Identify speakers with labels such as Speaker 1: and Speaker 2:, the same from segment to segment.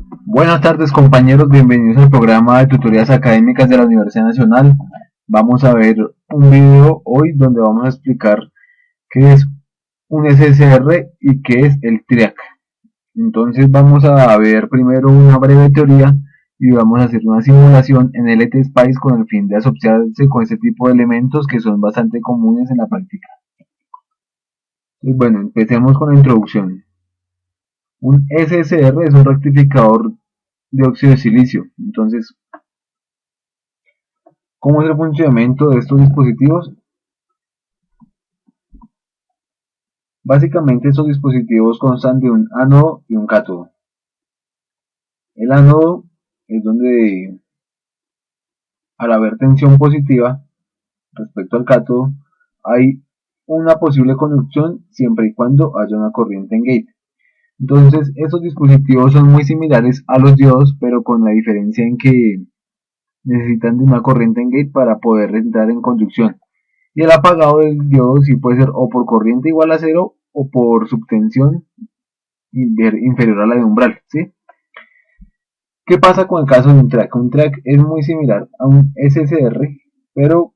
Speaker 1: Buenas tardes compañeros, bienvenidos al programa de tutorías académicas de la Universidad Nacional. Vamos a ver un video hoy donde vamos a explicar qué es un SSR y qué es el TRIAC. Entonces vamos a ver primero una breve teoría y vamos a hacer una simulación en LTSpice con el fin de asociarse con este tipo de elementos que son bastante comunes en la práctica. Y bueno, empecemos con la introducción. Un SSR es un rectificador de óxido de silicio. Entonces, ¿cómo es el funcionamiento de estos dispositivos? Básicamente estos dispositivos constan de un ánodo y un cátodo. El ánodo es donde, al haber tensión positiva respecto al cátodo, hay una posible conducción siempre y cuando haya una corriente en gate. Entonces, estos dispositivos son muy similares a los diodos, pero con la diferencia en que necesitan de una corriente en gate para poder entrar en conducción. Y el apagado del diodo sí puede ser o por corriente igual a cero o por subtensión inferior a la de umbral, ¿sí? ¿Qué pasa con el caso de un track? Un track es muy similar a un SSR, pero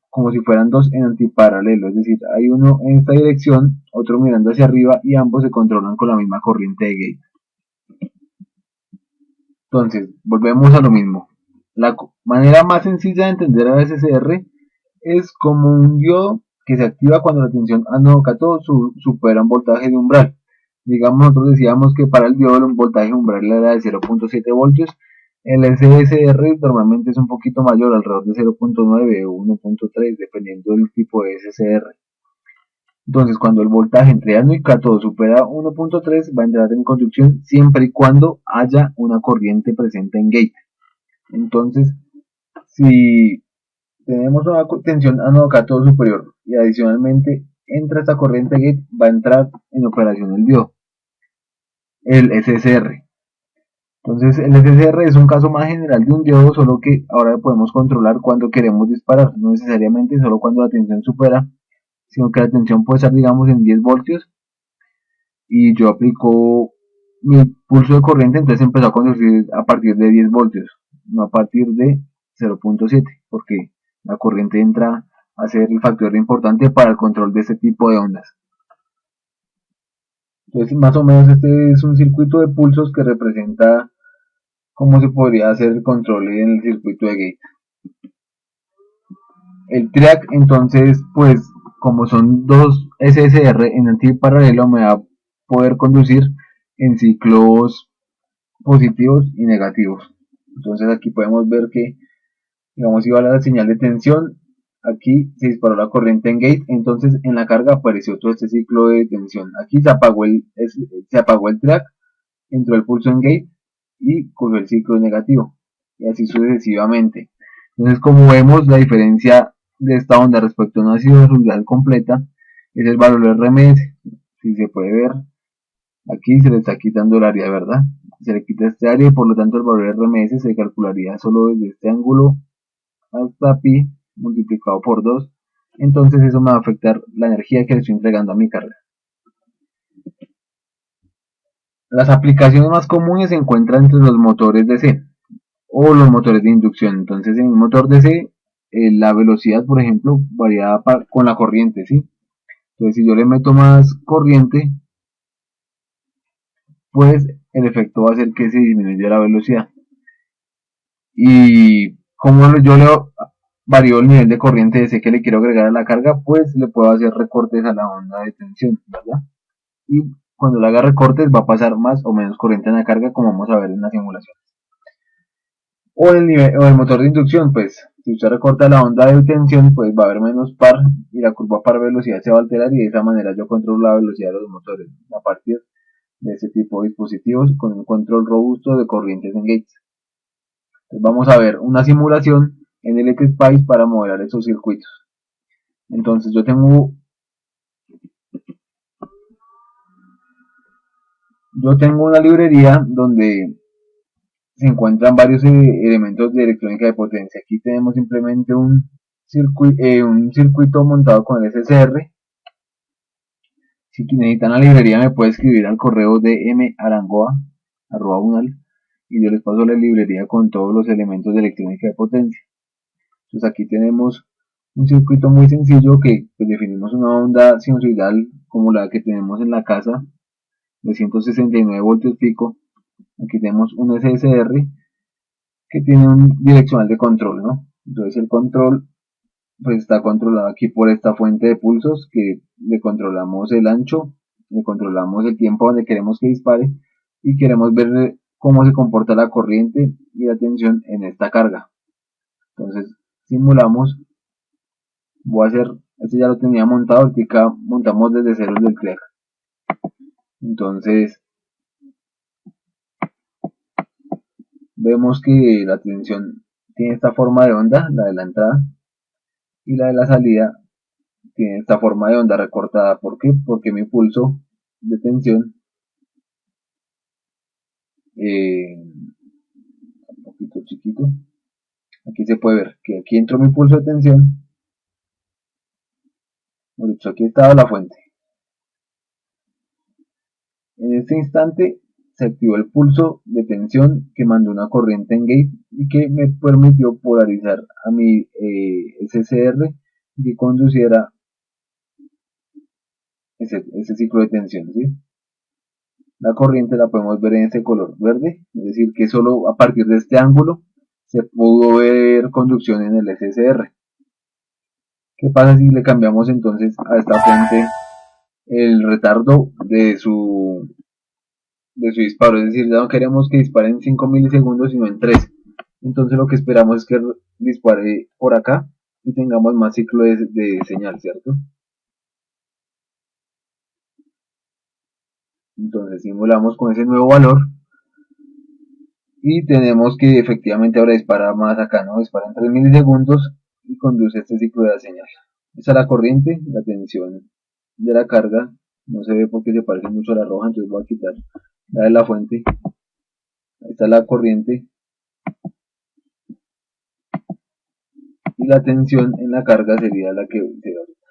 Speaker 1: como si fueran dos en antiparalelo, es decir, hay uno en esta dirección, otro mirando hacia arriba y ambos se controlan con la misma corriente de gate. Entonces, volvemos a lo mismo. La manera más sencilla de entender a SSR es como un diodo que se activa cuando la tensión ánodo-cátodo supera un voltaje de umbral. Digamos, nosotros decíamos que para el diodo un voltaje umbral era de 0.7 voltios. El SSR normalmente es un poquito mayor, alrededor de 0.9 o 1.3, dependiendo del tipo de SSR. Entonces, cuando el voltaje entre ánodo y cátodo supera 1.3, va a entrar en conducción siempre y cuando haya una corriente presente en gate. Entonces, si tenemos una tensión ánodo-cátodo superior y adicionalmente entra esta corriente gate, va a entrar en operación el diodo, el SSR. Entonces el SSR es un caso más general de un diodo, solo que ahora podemos controlar cuando queremos disparar, no necesariamente solo cuando la tensión supera, sino que la tensión puede estar, digamos, en 10 voltios y yo aplico mi pulso de corriente, entonces empezó a conducir a partir de 10 voltios, no a partir de 0.7, porque la corriente entra a ser el factor importante para el control de este tipo de ondas. Entonces, más o menos este es un circuito de pulsos que representa cómo se podría hacer el control en el circuito de gate. El TRIAC, entonces, pues, como son dos SSR en antiparalelo, me va a poder conducir en ciclos positivos y negativos. Entonces aquí podemos ver que, digamos, iba la señal de tensión, aquí se disparó la corriente en gate, entonces en la carga apareció todo este ciclo de tensión. Aquí se apagó el track, entró el pulso en gate y cogió el ciclo negativo, y así sucesivamente. Entonces, como vemos, la diferencia de esta onda respecto a una sinusoidal completa es el valor RMS. Si se puede ver, aquí se le está quitando el área, ¿verdad? Se le quita este área y por lo tanto el valor RMS se calcularía solo desde este ángulo hasta pi multiplicado por 2. Entonces eso me va a afectar la energía que le estoy entregando a mi carga. Las aplicaciones más comunes se encuentran entre los motores DC o los motores de inducción. Entonces en un motor DC la velocidad, por ejemplo, varía con la corriente, ¿sí? Entonces si yo le meto más corriente, pues el efecto va a ser que se disminuya la velocidad. Y como yo le varío el nivel de corriente DC que le quiero agregar a la carga, pues le puedo hacer recortes a la onda de tensión, ¿verdad? Y cuando le haga recortes va a pasar más o menos corriente en la carga, como vamos a ver en la simulación. O el motor de inducción, pues si usted recorta la onda de tensión, pues va a haber menos par y la curva par velocidad se va a alterar y de esa manera yo controlo la velocidad de los motores a partir de ese tipo de dispositivos con un control robusto de corrientes en gates. Entonces vamos a ver una simulación en el XSpice para modelar esos circuitos. Entonces yo tengo una librería donde se encuentran varios elementos de electrónica de potencia. Aquí tenemos simplemente un circuito montado con el SSR. Si necesitan la librería me puede escribir al correo de @unal, y yo les paso la librería con todos los elementos de electrónica de potencia. Entonces aquí tenemos un circuito muy sencillo que pues, definimos una onda sinusoidal como la que tenemos en la casa de 169 voltios pico. Aquí tenemos un SSR que tiene un direccional de control, ¿no? Entonces el control pues está controlado aquí por esta fuente de pulsos que le controlamos el ancho, le controlamos el tiempo donde queremos que dispare y queremos ver cómo se comporta la corriente y la tensión en esta carga. Entonces simulamos, voy a hacer, este ya lo tenía montado, ahorita montamos desde cero del CREAC. Entonces vemos que la tensión tiene esta forma de onda, la de la entrada, y la de la salida tiene esta forma de onda recortada. ¿Por qué? Porque mi pulso de tensión, un poquito chiquito, aquí se puede ver que aquí entró mi pulso de tensión, por hecho aquí estaba la fuente. En este instante se activó el pulso de tensión que mandó una corriente en gate y que me permitió polarizar a mi SCR y que conduciera ese ciclo de tensión, ¿sí? La corriente la podemos ver en este color verde, es decir, que solo a partir de este ángulo se pudo ver conducción en el SSR. ¿Qué pasa si le cambiamos entonces a esta fuente el retardo de su disparo? Es decir, ya no queremos que dispare en 5 milisegundos, sino en 3. Entonces lo que esperamos es que dispare por acá y tengamos más ciclo de señal, ¿cierto? Entonces simulamos con ese nuevo valor y tenemos que efectivamente ahora dispara más acá, ¿no? Dispara en 3 milisegundos y conduce este ciclo de la señal. Esta es la corriente, la tensión de la carga, no se ve porque se parece mucho a la roja, entonces voy a quitar la de la fuente. Esta es la corriente y la tensión en la carga sería la que se ahorita.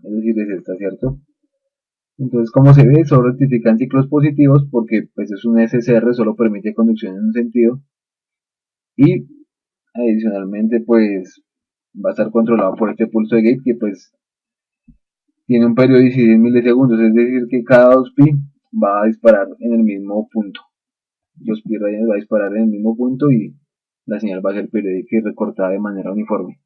Speaker 1: Es decir, es esta, ¿cierto? Entonces, como se ve, solo rectifican ciclos positivos porque pues es un SCR, solo permite conducción en un sentido y adicionalmente pues va a estar controlado por este pulso de gate que pues tiene un periodo de 16 milisegundos, es decir que cada 2pi va a disparar en el mismo punto. 2pi radianes va a disparar en el mismo punto y la señal va a ser periódica y recortada de manera uniforme.